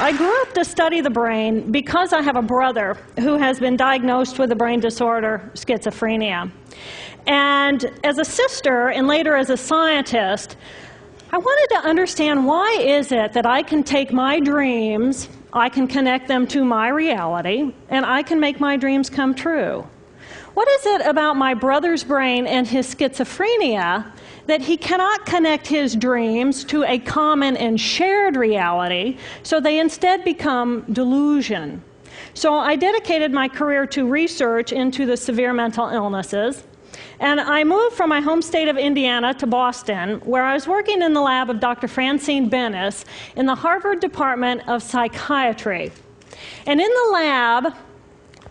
I grew up to study the brain because I have a brother who has been diagnosed with the brain disorder schizophrenia. And as a sister, and later as a scientist, I wanted to understand, why is it that I can take my dreams, I can connect them to my reality, and I can make my dreams come true? What is it about my brother's brain and his schizophrenia that he cannot connect his dreams to a common and shared reality, so they instead become delusion? So I dedicated my career to research into the severe mental illnesses, and I moved from my home state of Indiana to Boston, where I was working in the lab of Dr. Francine Bennis in the Harvard Department of Psychiatry. And in the lab,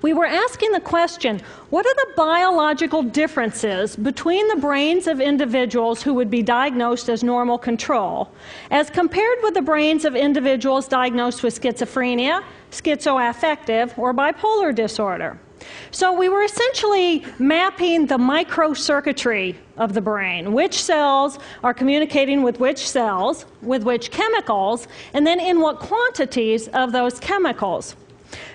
we were asking the question, what are the biological differences between the brains of individuals who would be diagnosed as normal control, as compared with the brains of individuals diagnosed with schizophrenia, schizoaffective, or bipolar disorder? So we were essentially mapping the microcircuitry of the brain, which cells are communicating with which cells, with which chemicals, and then in what quantities of those chemicals.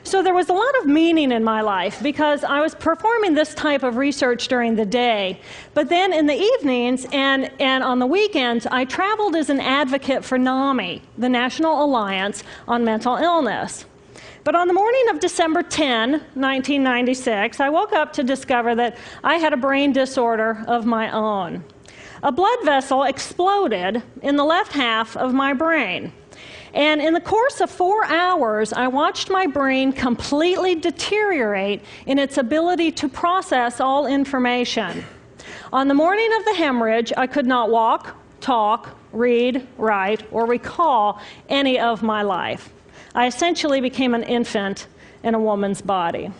So there was a lot of meaning in my life because I was performing this type of research during the day. But then in the evenings and on the weekends, I traveled as an advocate for NAMI, the National Alliance on Mental Illness. But on the morning of December 10, 1996, I woke up to discover that I had a brain disorder of my own. A blood vessel exploded in the left half of my brain. And in the course of 4 hours, I watched my brain completely deteriorate in its ability to process all information. On the morning of the hemorrhage, I could not walk, talk, read, write, or recall any of my life. I essentially became an infant in a woman's body.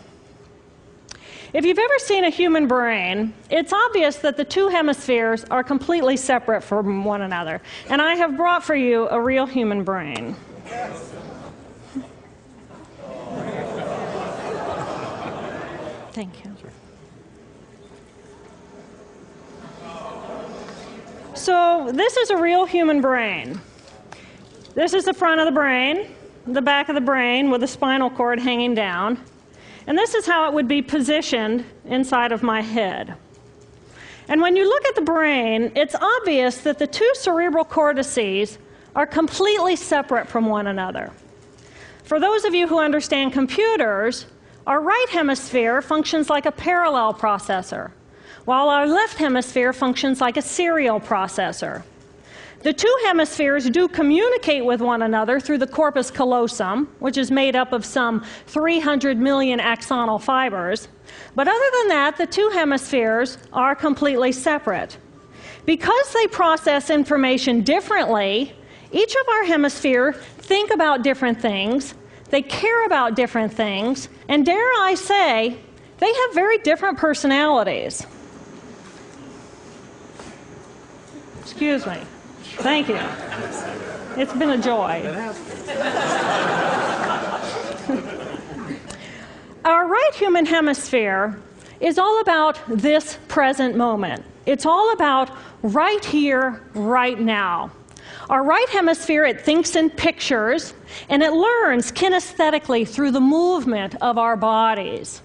If you've ever seen a human brain, it's obvious that the two hemispheres are completely separate from one another. And I have brought for you a real human brain. Thank you. So this is a real human brain. This is the front of the brain, the back of the brain with the spinal cord hanging down. And this is how it would be positioned inside of my head. And when you look at the brain, it's obvious that the two cerebral cortices are completely separate from one another. For those of you who understand computers, our right hemisphere functions like a parallel processor, while our left hemisphere functions like a serial processor. The two hemispheres do communicate with one another through the corpus callosum, which is made up of some 300 million axonal fibers. But other than that, the two hemispheres are completely separate. Because they process information differently, each of our hemispheres think about different things, they care about different things, and dare I say, they have very different personalities. Excuse me. Thank you. It's been a joy. Our right human hemisphere is all about this present moment. It's all about right here, right now. Our right hemisphere, it thinks in pictures, and it learns kinesthetically through the movement of our bodies.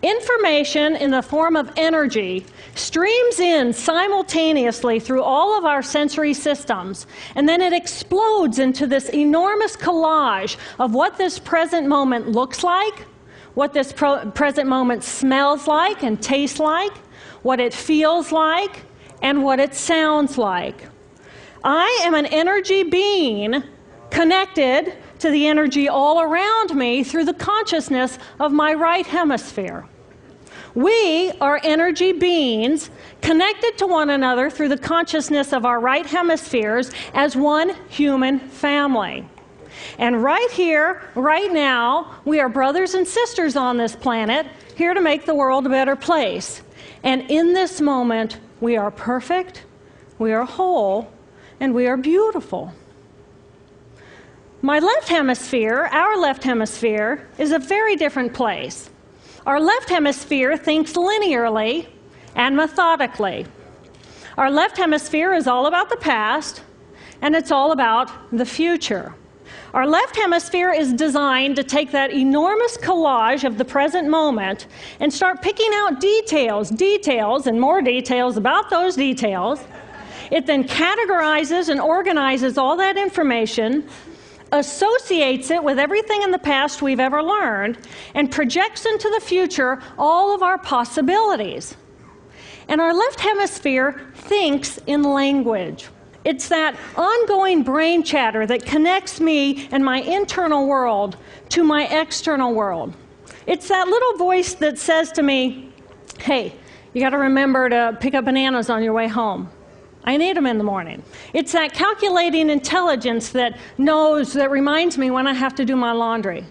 Information in the form of energy streams in simultaneously through all of our sensory systems, and then it explodes into this enormous collage of what this present moment looks like, what this present moment smells like and tastes like, what it feels like, and what it sounds like. I am an energy being connected to the energy all around me through the consciousness of my right hemisphere. We are energy beings connected to one another through the consciousness of our right hemispheres as one human family. And right here, right now, we are brothers and sisters on this planet, here to make the world a better place. And in this moment, we are perfect, we are whole, and we are beautiful. My left hemisphere, our left hemisphere, is a very different place. Our left hemisphere thinks linearly and methodically. Our left hemisphere is all about the past, and it's all about the future. Our left hemisphere is designed to take that enormous collage of the present moment and start picking out details, and more details about those details. It then categorizes and organizes all that information, associates it with everything in the past we've ever learned, and projects into the future all of our possibilities. And our left hemisphere thinks in language. It's that ongoing brain chatter that connects me and my internal world to my external world. It's that little voice that says to me, hey, you got to remember to pick up bananas on your way home. I need them in the morning. It's that calculating intelligence that reminds me when I have to do my laundry.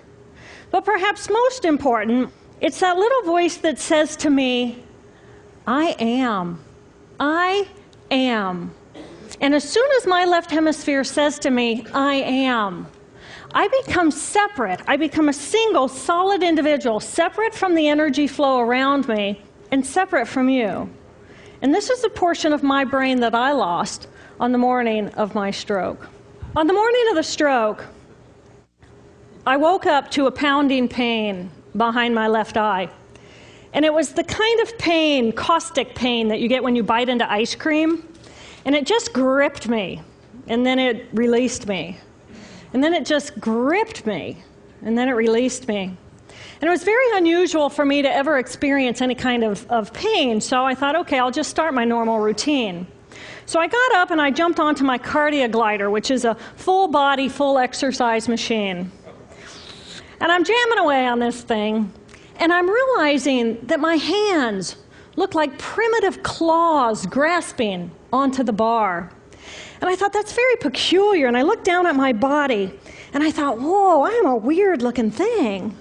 But perhaps most important, it's that little voice that says to me, I am. I am. And as soon as my left hemisphere says to me, I am, I become separate. I become a single, solid individual, separate from the energy flow around me and separate from you. And this is the portion of my brain that I lost on the morning of my stroke. On the morning of the stroke, I woke up to a pounding pain behind my left eye. And it was the kind of pain, caustic pain, that you get when you bite into ice cream. And it just gripped me, and then it released me. And then it just gripped me, and then it released me. And it was very unusual for me to ever experience any kind of pain, so I thought, okay, I'll just start my normal routine. So I got up and I jumped onto my cardio glider, which is a full body, full exercise machine. And I'm jamming away on this thing, and I'm realizing that my hands look like primitive claws grasping onto the bar. And I thought, that's very peculiar. And I looked down at my body, and I thought, whoa, I'm a weird-looking thing.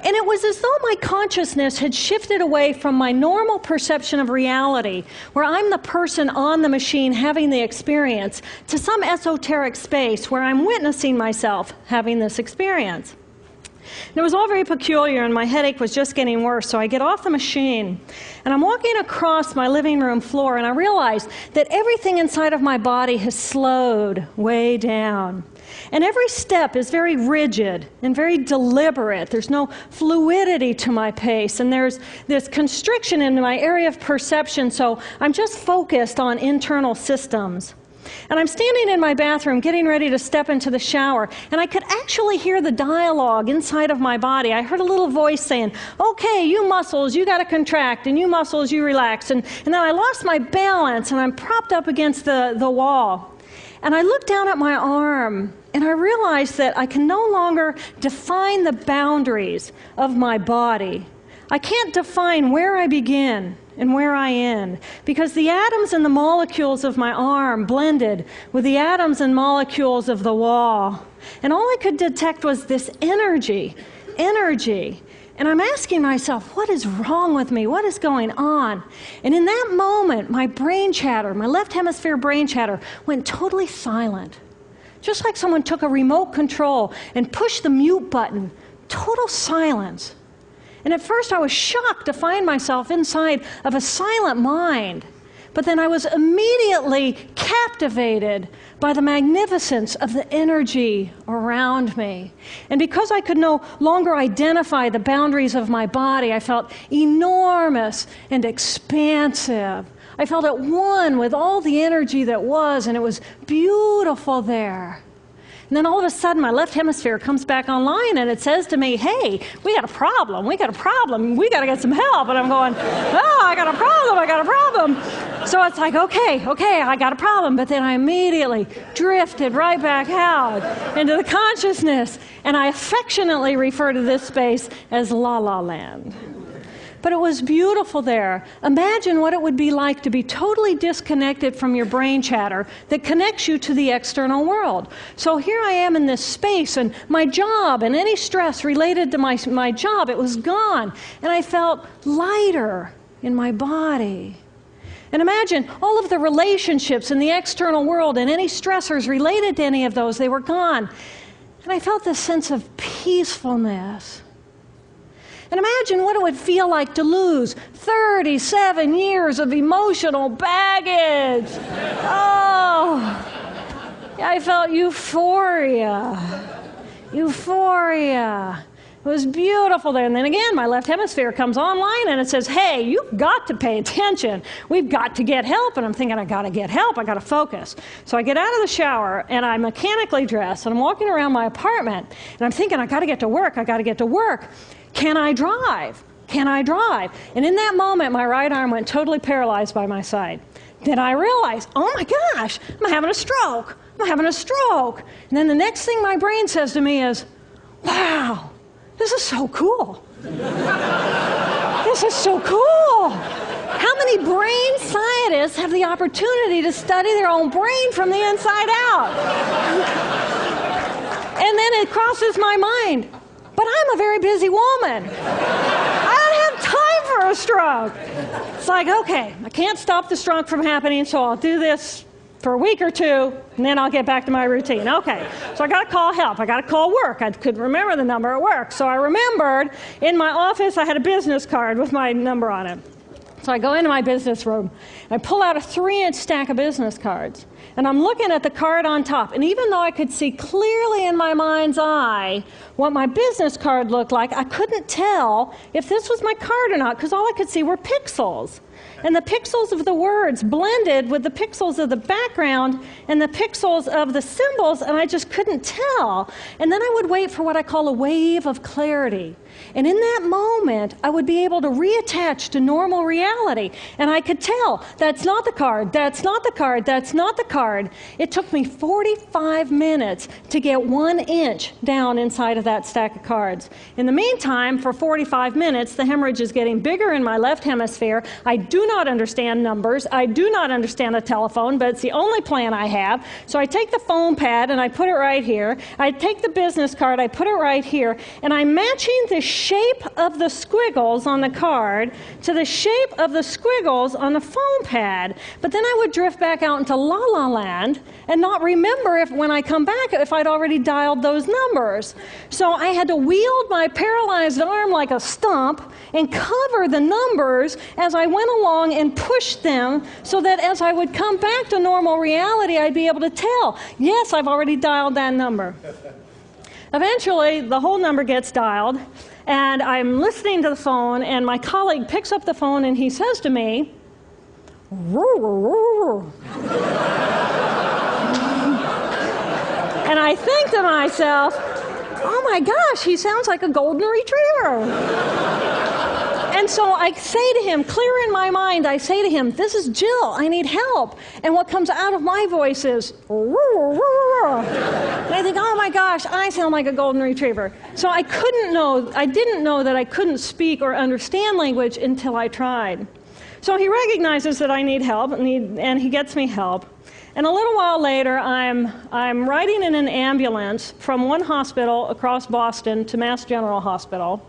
And it was as though my consciousness had shifted away from my normal perception of reality, where I'm the person on the machine having the experience, to some esoteric space where I'm witnessing myself having this experience. And it was all very peculiar, and my headache was just getting worse, so I get off the machine, and I'm walking across my living room floor, and I realize that everything inside of my body has slowed way down. And every step is very rigid and very deliberate. There's no fluidity to my pace, and there's this constriction in my area of perception, so I'm just focused on internal systems. And I'm standing in my bathroom getting ready to step into the shower, and I could actually hear the dialogue inside of my body. I heard a little voice saying, okay, you muscles, you got to contract, and you muscles, you relax. And then I lost my balance, and I'm propped up against the wall. And I looked down at my arm, and I realized that I can no longer define the boundaries of my body. I can't define where I begin and where I end, because the atoms and the molecules of my arm blended with the atoms and molecules of the wall. And all I could detect was this energy. And I'm asking myself, what is wrong with me? What is going on? And in that moment, my brain chatter, my left hemisphere brain chatter, went totally silent. Just like someone took a remote control and pushed the mute button. Total silence. And at first I was shocked to find myself inside of a silent mind. But then I was immediately captivated by the magnificence of the energy around me. And because I could no longer identify the boundaries of my body, I felt enormous and expansive. I felt at one with all the energy that was, and it was beautiful there. And then all of a sudden, my left hemisphere comes back online, and it says to me, hey, we got a problem, we got to get some help. And I'm going, oh, I got a problem. So it's like, okay, I got a problem. But then I immediately drifted right back out into the consciousness, and I affectionately refer to this space as La La Land. But it was beautiful there. Imagine what it would be like to be totally disconnected from your brain chatter that connects you to the external world. So here I am in this space, and my job and any stress related to my job, it was gone. And I felt lighter in my body. And imagine all of the relationships in the external world and any stressors related to any of those, they were gone. And I felt this sense of peacefulness. And imagine what it would feel like to lose 37 years of emotional baggage. Oh, I felt euphoria. Euphoria. It was beautiful there. And then again, my left hemisphere comes online and it says, hey, you've got to pay attention. We've got to get help. And I'm thinking, I got to get help. I got to focus. So I get out of the shower and I mechanically dress and I'm walking around my apartment and I'm thinking, I got to get to work. I got to get to work. Can I drive? Can I drive? And in that moment, my right arm went totally paralyzed by my side. Then I realized, oh my gosh, I'm having a stroke. I'm having a stroke. And then the next thing my brain says to me is, wow, this is so cool. This is so cool. How many brain scientists have the opportunity to study their own brain from the inside out? And then it crosses my mind, but I'm a very busy woman. I don't have time for a stroke. It's like, okay, I can't stop the stroke from happening, so I'll do this for a week or two, and then I'll get back to my routine. Okay, so I got to call help. I got to call work. I couldn't remember the number at work. So I remembered in my office I had a business card with my number on it. So I go into my business room, and I pull out a 3-inch stack of business cards, and I'm looking at the card on top. And even though I could see clearly in my mind's eye what my business card looked like, I couldn't tell if this was my card or not, because all I could see were pixels. And the pixels of the words blended with the pixels of the background and the pixels of the symbols, and I just couldn't tell. And then I would wait for what I call a wave of clarity. And in that moment, I would be able to reattach to normal reality. And I could tell, that's not the card, that's not the card, that's not the card. It took me 45 minutes to get 1 inch down inside of that stack of cards. In the meantime, for 45 minutes, the hemorrhage is getting bigger in my left hemisphere. I do not understand numbers. I do not understand a telephone, but it's the only plan I have. So I take the foam pad and I put it right here. I take the business card, I put it right here, and I'm matching the shape of the squiggles on the card to the shape of the squiggles on the foam pad. But then I would drift back out into la la land and not remember if when I come back if I'd already dialed those numbers. So I had to wield my paralyzed arm like a stump and cover the numbers as I went along and push them so that as I would come back to normal reality, I'd be able to tell, yes, I've already dialed that number. Eventually, the whole number gets dialed, and I'm listening to the phone, and my colleague picks up the phone, and he says to me, and I think to myself, oh my gosh, he sounds like a golden retriever. And so I say to him, clear in my mind, I say to him, this is Jill, I need help. And what comes out of my voice is, and I think, oh my gosh, I sound like a golden retriever. So I didn't know that I couldn't speak or understand language until I tried. So he recognizes that I need help, and he gets me help. And a little while later, I'm riding in an ambulance from one hospital across Boston to Mass General Hospital.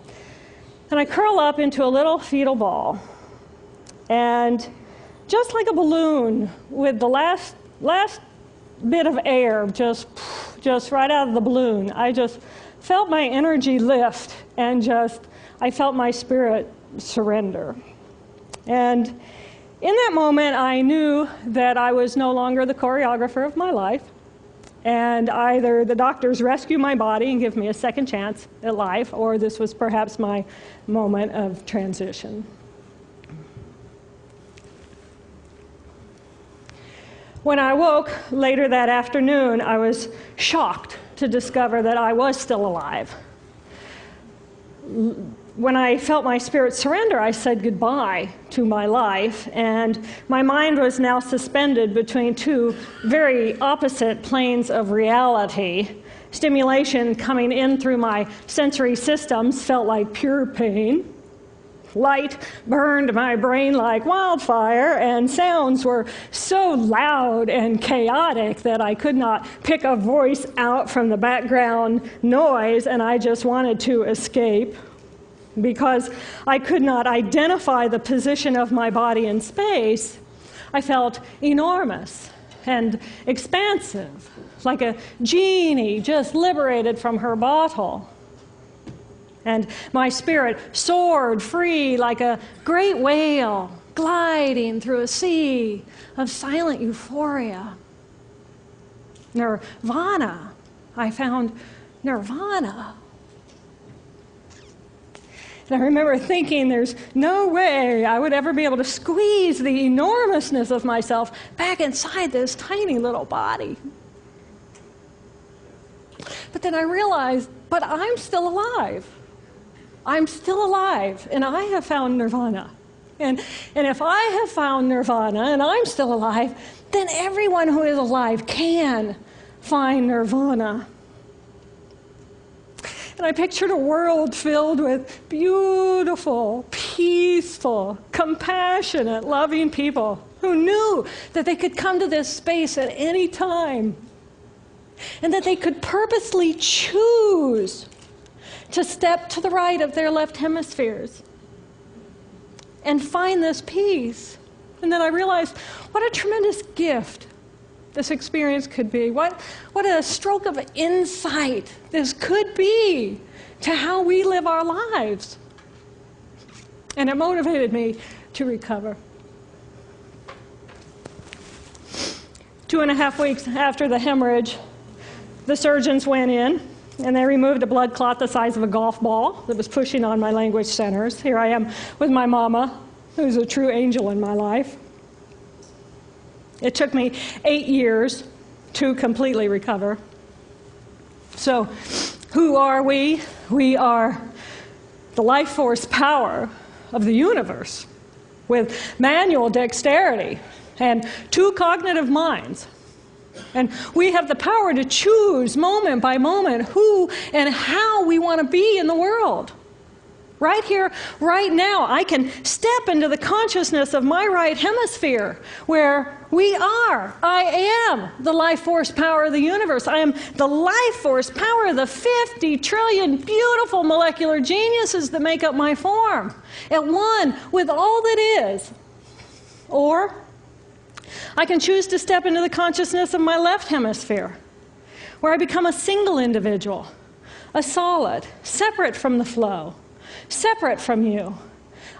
And I curl up into a little fetal ball. And just like a balloon with the last bit of air just right out of the balloon, I just felt my energy lift and I felt my spirit surrender. And in that moment, I knew that I was no longer the choreographer of my life. And either the doctors rescue my body and give me a second chance at life, or this was perhaps my moment of transition. When I woke later that afternoon, I was shocked to discover that I was still alive. When I felt my spirit surrender, I said goodbye to my life, and my mind was now suspended between two very opposite planes of reality. Stimulation coming in through my sensory systems felt like pure pain. Light burned my brain like wildfire, and sounds were so loud and chaotic that I could not pick a voice out from the background noise, and I just wanted to escape. Because I could not identify the position of my body in space, I felt enormous and expansive. like a genie just liberated from her bottle. And my spirit soared free like a great whale gliding through a sea of silent euphoria. Nirvana. I found nirvana. And I remember thinking there's no way I would ever be able to squeeze the enormousness of myself back inside this tiny little body. But then I realized, but I'm still alive. I'm still alive, and I have found nirvana. And if I have found nirvana and I'm still alive, then everyone who is alive can find nirvana. And I pictured a world filled with beautiful, peaceful, compassionate, loving people who knew that they could come to this space at any time and that they could purposely choose to step to the right of their left hemispheres and find this peace. And then I realized what a tremendous gift this experience could be. What a stroke of insight this could be to how we live our lives. And it motivated me to recover. 2.5 weeks after the hemorrhage, the surgeons went in and they removed a blood clot the size of a golf ball that was pushing on my language centers. Here I am with my mama, who's a true angel in my life. It took me 8 years to completely recover. So, who are we? We are the life force power of the universe with manual dexterity and 2 cognitive minds. And we have the power to choose moment by moment who and how we want to be in the world. Right here, right now, I can step into the consciousness of my right hemisphere where we are. I am the life force power of the universe. I am the life force power of the 50 trillion beautiful molecular geniuses that make up my form, at one with all that is. Or I can choose to step into the consciousness of my left hemisphere, where I become a single individual, a solid, separate from the flow, separate from you.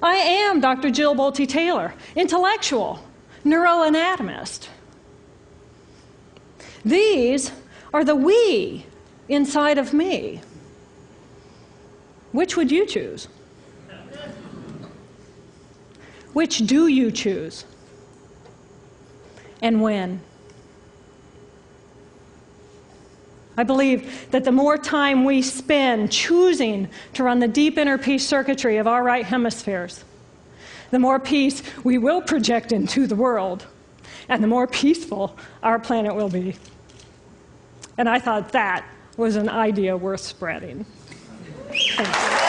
I am Dr. Jill Bolte Taylor, intellectual, neuroanatomist. These are the we inside of me. Which would you choose? Which do you choose? And when? I believe that the more time we spend choosing to run the deep inner peace circuitry of our right hemispheres, the more peace we will project into the world, and the more peaceful our planet will be. And I thought that was an idea worth spreading. Thank you.